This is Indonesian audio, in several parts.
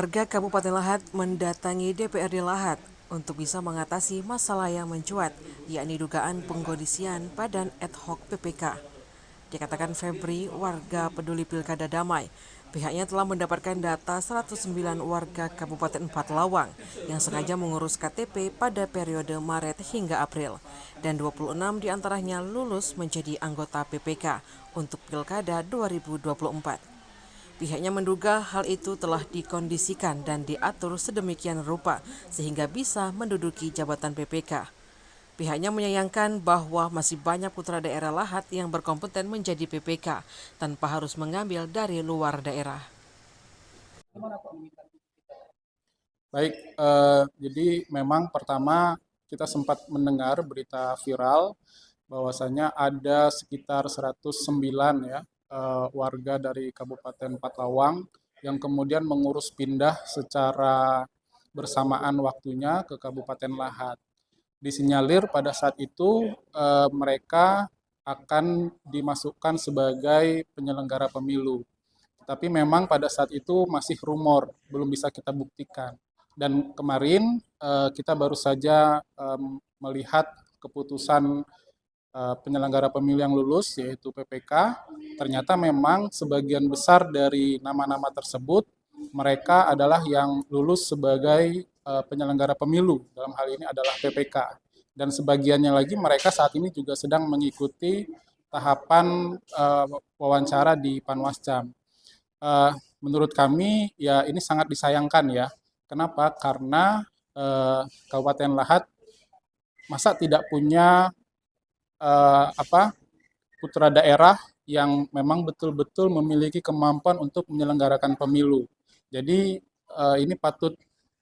Warga Kabupaten Lahat mendatangi DPRD Lahat untuk bisa mengatasi masalah yang mencuat, yakni dugaan pengkondisian badan ad hoc PPK. Dikatakan Febri, warga peduli Pilkada Damai, pihaknya telah mendapatkan data 109 warga Kabupaten Empat Lawang yang sengaja mengurus KTP pada periode Maret hingga April, dan 26 diantaranya lulus menjadi anggota PPK untuk Pilkada 2024. Pihaknya menduga hal itu telah dikondisikan dan diatur sedemikian rupa sehingga bisa menduduki jabatan PPK. Pihaknya menyayangkan bahwa masih banyak putra daerah Lahat yang berkompeten menjadi PPK tanpa harus mengambil dari luar daerah. Baik, jadi memang pertama kita sempat mendengar berita viral bahwasanya ada sekitar 109 ya warga dari Kabupaten Patawang yang kemudian mengurus pindah secara bersamaan waktunya ke Kabupaten Lahat. Disinyalir pada saat itu mereka akan dimasukkan sebagai penyelenggara pemilu. Tapi memang pada saat itu masih rumor, belum bisa kita buktikan. Dan kemarin kita baru saja melihat keputusan penyelenggara pemilu yang lulus, yaitu PPK. Ternyata memang sebagian besar dari nama-nama tersebut, mereka adalah yang lulus sebagai penyelenggara pemilu, dalam hal ini adalah PPK. Dan sebagiannya lagi mereka saat ini juga sedang mengikuti tahapan wawancara di Panwascam. Eh, Menurut kami ya ini sangat disayangkan ya. Kenapa? Karena Kabupaten Lahat masa tidak punya apa putra daerah yang memang betul-betul memiliki kemampuan untuk menyelenggarakan pemilu. Jadi ini patut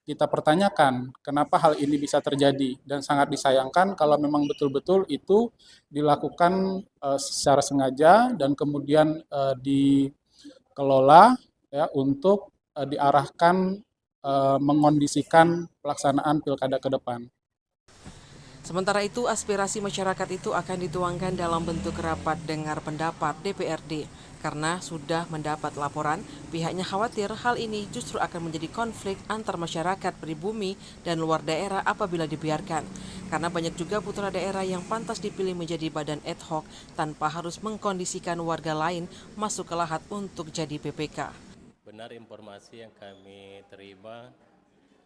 kita pertanyakan kenapa hal ini bisa terjadi dan sangat disayangkan kalau memang betul-betul itu dilakukan secara sengaja dan kemudian dikelola ya untuk diarahkan mengondisikan pelaksanaan pilkada ke depan. Sementara itu, aspirasi masyarakat itu akan dituangkan dalam bentuk rapat dengar pendapat DPRD. Karena sudah mendapat laporan, pihaknya khawatir hal ini justru akan menjadi konflik antar masyarakat pribumi dan luar daerah apabila dibiarkan. Karena banyak juga putra daerah yang pantas dipilih menjadi badan ad hoc tanpa harus mengkondisikan warga lain masuk ke Lahat untuk jadi PPK. Benar informasi yang kami terima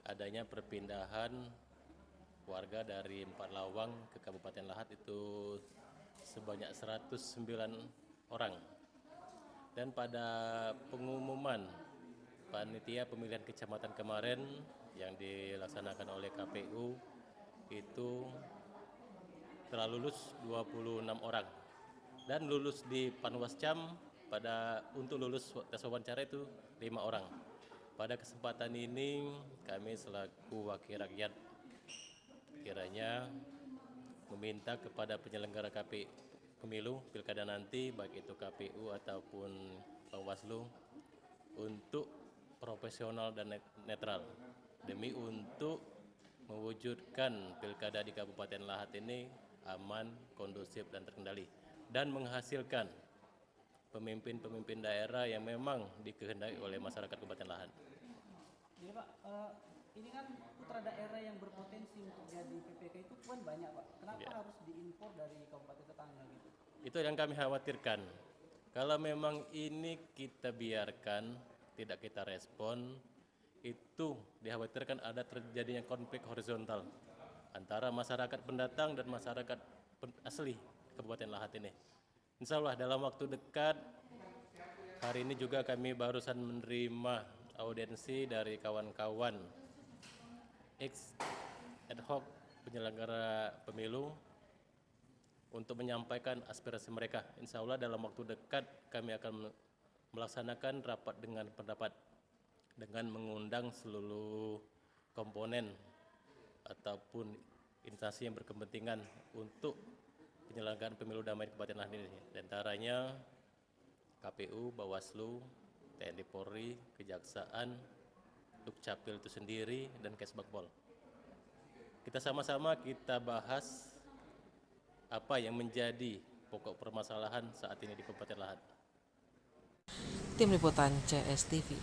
adanya perpindahan warga dari Empat Lawang ke Kabupaten Lahat itu sebanyak 109 orang. Dan pada pengumuman panitia pemilihan kecamatan kemarin yang dilaksanakan oleh KPU itu telah lulus 26 orang. Dan lulus di Panwascam untuk lulus tes wawancara itu 5 orang. Pada kesempatan ini kami selaku wakil rakyat kiranya meminta kepada penyelenggara pemilu pilkada nanti, baik itu KPU ataupun Bawaslu, untuk profesional dan netral demi untuk mewujudkan pilkada di Kabupaten Lahat ini aman, kondusif dan terkendali dan menghasilkan pemimpin-pemimpin daerah yang memang dikehendaki oleh masyarakat Kabupaten Lahat. Jadi Pak, ini kan putra daerah yang berpotensi untuk jadi PPK itu kan banyak Pak. Kenapa harus diimpor dari kabupaten tetangga gitu? Itu yang kami khawatirkan. Kalau memang ini kita biarkan, tidak kita respon, itu dikhawatirkan ada terjadinya konflik horizontal antara masyarakat pendatang dan masyarakat asli Kabupaten Lahat ini. Insya Allah dalam waktu dekat, hari ini juga kami barusan menerima audiensi dari kawan-kawan ex ad hoc penyelenggara pemilu untuk menyampaikan aspirasi mereka. Insya Allah dalam waktu dekat kami akan melaksanakan rapat dengan pendapat dengan mengundang seluruh komponen ataupun instansi yang berkepentingan untuk penyelenggaraan pemilu damai di Kabupaten Lahat ini. Di antaranya KPU, Bawaslu, TNI Polri, Kejaksaan, Dukcapil itu sendiri, dan Kesbangpol. Kita sama-sama kita bahas apa yang menjadi pokok permasalahan saat ini di Kabupaten Lahat. Tim Liputan CSTV.